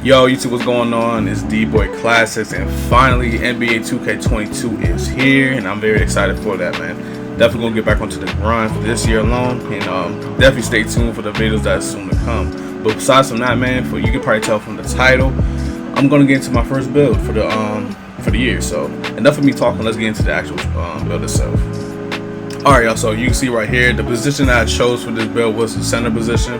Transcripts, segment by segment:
Yo, YouTube, what's going on? It's D-Boy Classics, and finally NBA 2K22 is here, and I'm very excited for that, man. Definitely gonna get back onto the grind for this year alone, and definitely stay tuned for the videos that's soon to come. But besides from that, man, you can probably tell from the title, I'm gonna get into my first build for the year. So enough of me talking. Let's get into the actual build itself. All right, y'all. So you can see right here, the position that I chose for this build was the center position.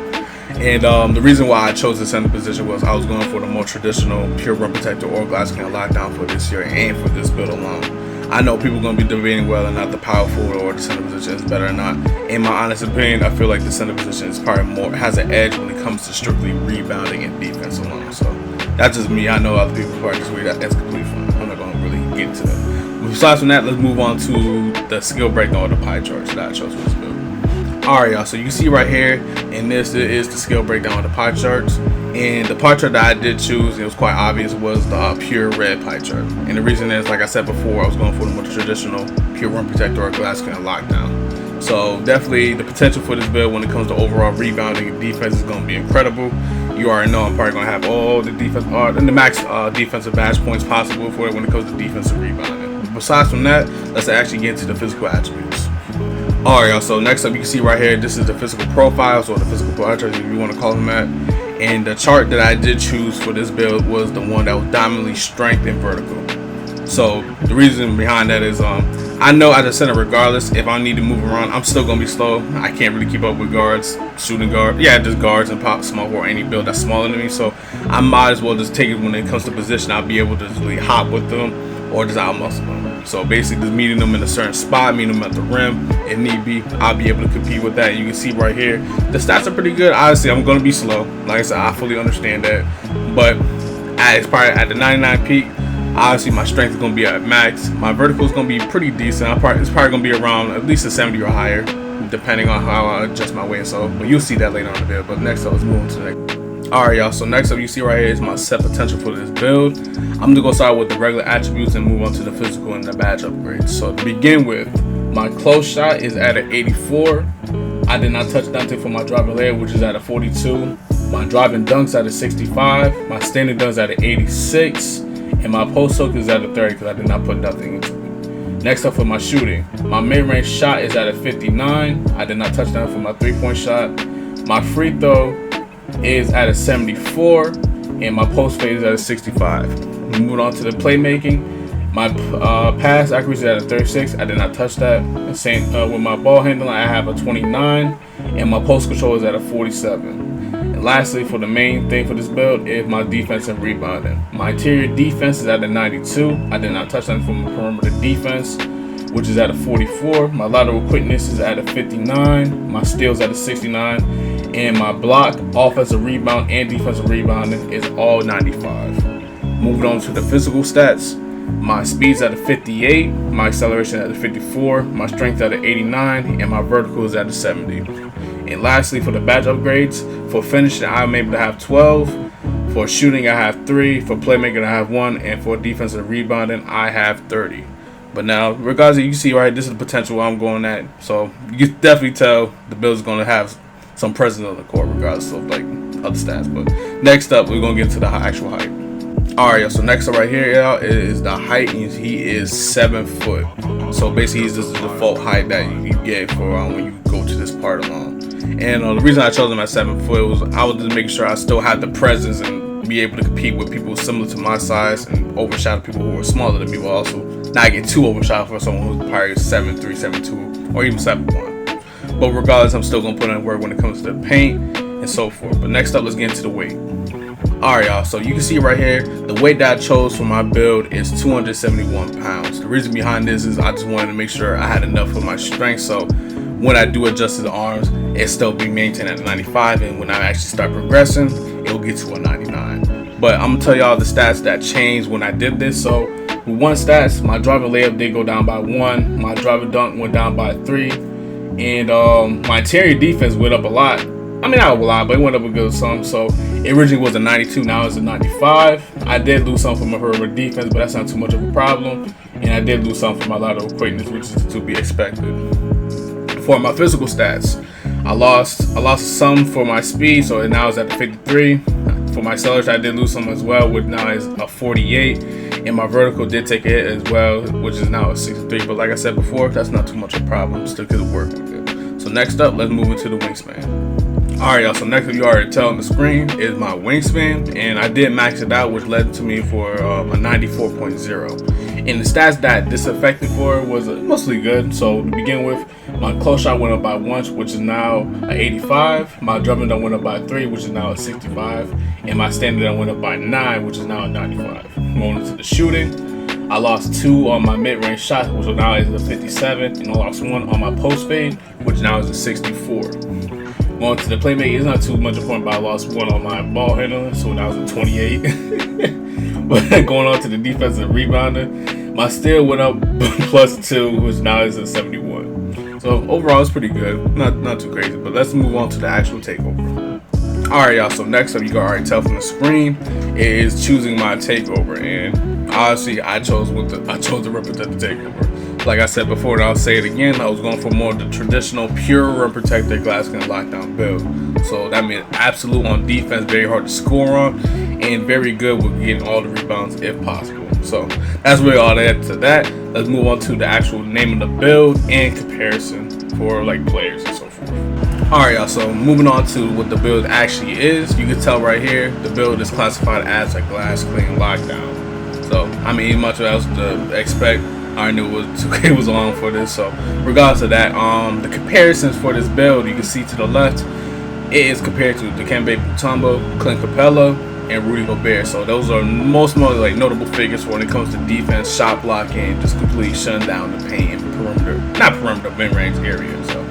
And the reason why I chose the center position was I was going for the more traditional pure rim protector or glass can lockdown for this year and for this build alone. I know people are going to be debating whether or not the power forward or the center position is better or not. In my honest opinion, I feel like the center position is probably has an edge when it comes to strictly rebounding and defense alone. So that's just me. I know other people probably disagree. That's completely fine. I'm not going to really get into that. But besides from that, let's move on to the skill breakdown or the pie charts that I chose for this build. Alright, y'all, so you can see right here, and this is the skill breakdown of the pie charts. And the pie chart that I did choose, it was quite obvious, was the pure red pie chart. And the reason is, like I said before, I was going for the more traditional pure rim protector or glass can lockdown. So definitely the potential for this build when it comes to overall rebounding and defense is going to be incredible. You already know I'm probably going to have all the defense and the max defensive badge points possible for it when it comes to defensive rebounding. Besides from that, let's actually get into the physical attributes. Alright, y'all, so next up you can see right here, this is the physical profiles or the physical charts, if you want to call them that. And the chart that I did choose for this build was the one that was dominantly strength and vertical. So the reason behind that is I know as a center, regardless, if I need to move around, I'm still gonna be slow. I can't really keep up with guards, shooting guard, just guards and pop smoke or any build that's smaller than me. So I might as well just take it when it comes to position. I'll be able to just really hop with them or just outmuscle them. So basically just meeting them in a certain spot, meeting them at the rim, if need be, I'll be able to compete with that. You can see right here, the stats are pretty good. Obviously, I'm going to be slow. Like I said, I fully understand that. But it's probably at the 99 peak, obviously my strength is going to be at max. My vertical is going to be pretty decent. It's probably going to be around at least a 70 or higher, depending on how I adjust my weight. So, but you'll see that later on in the video. But next up, let's move on to the next. Alright, y'all, so next up you see right here is my set potential for this build. I'm gonna go start with the regular attributes and move on to the physical and the badge upgrades. So to begin with, my close shot is at an 84. I did not touch nothing for my driving layup, which is at a 42. My driving dunks at a 65. My standing dunks at an 86. And my post hook is at a 30 because I did not put nothing into it. Next up for my shooting, my mid-range shot is at a 59. I did not touch nothing for my three-point shot. My free throw is at a 74, and my post fade is at a 65. Moving on to the playmaking, my pass accuracy is at a 36. I did not touch that. Same with my ball handling, I have a 29, and my post control is at a 47. And lastly, for the main thing for this build is my defense and rebounding. My interior defense is at a 92. I did not touch that from the perimeter defense, which is at a 44. My lateral quickness is at a 59. My steals at a 69. And my block, offensive rebound, and defensive rebounding is all 95. Moving on to the physical stats, my speed's at a 58, my acceleration at a 54, my strength at an 89, and my vertical is at a 70. And lastly, for the badge upgrades, for finishing, I'm able to have 12. For shooting, I have 3. For playmaking, I have 1. And for defensive rebounding, I have 30. But now, regardless, you can see right, this is the potential I'm going at. So you can definitely tell the build is going to have some presence on the court, regardless of like other stats. But next up, we're gonna get into the actual height. Alright, so next up right here, y'all, is the height. He is 7 foot. So basically, he's just the default height that you get for when you go to this part alone. And the reason I chose him at 7 foot was I was just making sure I still had the presence and be able to compete with people similar to my size and overshadow people who were smaller than me, but also not get too overshadowed for someone who's probably 7'3", 7'2", or even 7'1". But regardless, I'm still going to put in work when it comes to the paint and so forth. But next up, let's get into the weight. Alright, y'all, so you can see right here, the weight that I chose for my build is 271 pounds. The reason behind this is I just wanted to make sure I had enough of my strength, so when I do adjust to the arms, it still be maintained at 95, and when I actually start progressing, it will get to a 99. But I'm going to tell y'all the stats that changed when I did this. So with one stats, my driving layup did go down by 1, my driving dunk went down by 3, and my interior defense went up a lot. I mean, not a lot, but it went up a good sum. So it originally was a 92, now it's a 95. I did lose some from my perimeter defense, but that's not too much of a problem. And I did lose some from my lateral quickness, which is to be expected. For my physical stats, I lost some for my speed, so now it's at the 53. For my acceleration, I did lose some as well, which now is a 48, and my vertical did take a hit as well, which is now a 63. But like I said before, that's not too much of a problem. Still could work with it. So next up, let's move into the wingspan. Alright, y'all. So next up, you already tell on the screen is my wingspan, and I did max it out, which led to me for a 94.0. And the stats that this affected for was mostly good. So to begin with, my close shot went up by 1, which is now a 85. My driving dunk went up by 3, which is now a 65. And my standing dunk went up by 9, which is now a 95. Going into the shooting, I lost 2 on my mid-range shot, which now is a 57. And I lost 1 on my post fade, which now is a 64. Going to the playmaking, it's not too much important, but I lost 1 on my ball handling, so now it's a 28. But going on to the defensive rebounder, my steal went up +2, which now is a 71. So overall, it's pretty good. Not too crazy, but let's move on to the actual takeover. Alright, y'all, so next up, you can already tell from the screen, is choosing my takeover. And honestly, I chose to represent the takeover. Like I said before, and I'll say it again, I was going for more of the traditional pure rim protector glass skin lockdown build. So that means absolute on defense, very hard to score on, and very good with getting all the rebounds if possible. So that's really all that to that. Let's move on to the actual name of the build and comparison for like players and so forth. Alright, y'all, so moving on to what the build actually is. You can tell right here, the build is classified as a glass clean lockdown. So I mean, much else to expect. I already knew what 2K was on for this. So regardless of that, the comparisons for this build, you can see to the left, it is compared to Dikembe Mutombo, Clint Capella, and Rudy Gobert. So those are most like notable figures when it comes to defense, shot blocking, just completely shutting down the paint and mid-range area. So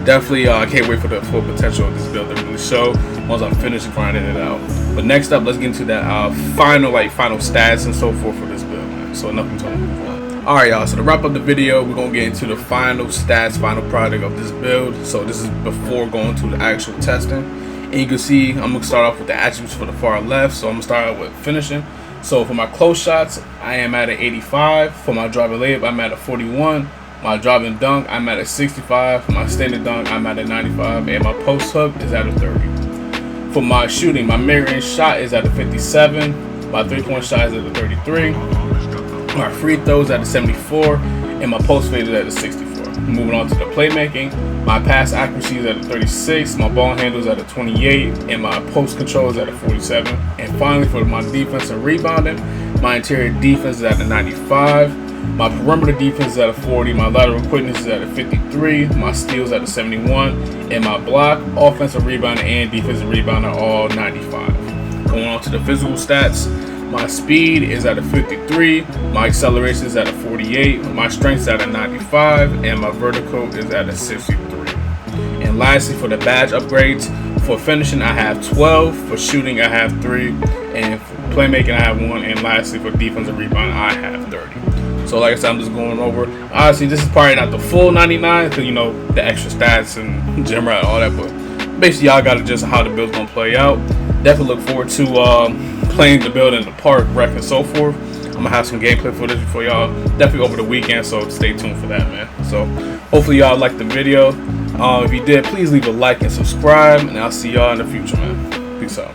definitely, I can't wait for the full potential of this build to really show once I'm finished grinding it out. But next up, let's get into that final stats and so forth for this build, man. So nothing to move on. Alright, y'all, so to wrap up the video, we're going to get into the final stats, final product of this build. So this is before going to the actual testing. And you can see, I'm going to start off with the attributes for the far left. So I'm going to start out with finishing. So for my close shots, I am at an 85. For my driving layup, I'm at a 41. My driving dunk, I'm at a 65. For my standing dunk, I'm at a 95. And my post hook is at a 30. For my shooting, my mid-range shot is at a 57. My three-point shot is at a 33. My free throws at a 74, and my post fade is at a 64. Moving on to the playmaking, my pass accuracy is at a 36, my ball handle is at a 28, and my post control is at a 47. And finally, for my defense and rebounding, my interior defense is at a 95, my perimeter defense is at a 40, my lateral quickness is at a 53, my steals at a 71, and my block, offensive rebounding, and defensive rebound are all 95. Going on to the physical stats. My speed is at a 53, my acceleration is at a 48, my strength is at a 95, and my vertical is at a 63. And lastly, for the badge upgrades, for finishing I have 12, for shooting I have 3, and for playmaking I have 1, and lastly for defensive rebound I have 30. So like I said, I'm just going over. Honestly, this is probably not the full 99, because you know, the extra stats and gem rat, all that, but basically y'all got to adjust how the build's going to play out. Definitely look forward to playing the build in the park, rec, and so forth. I'm gonna have some gameplay footage for y'all definitely over the weekend, so stay tuned for that, man. So hopefully y'all liked the video. If you did, please leave a like and subscribe, and I'll see y'all in the future, man. Peace out.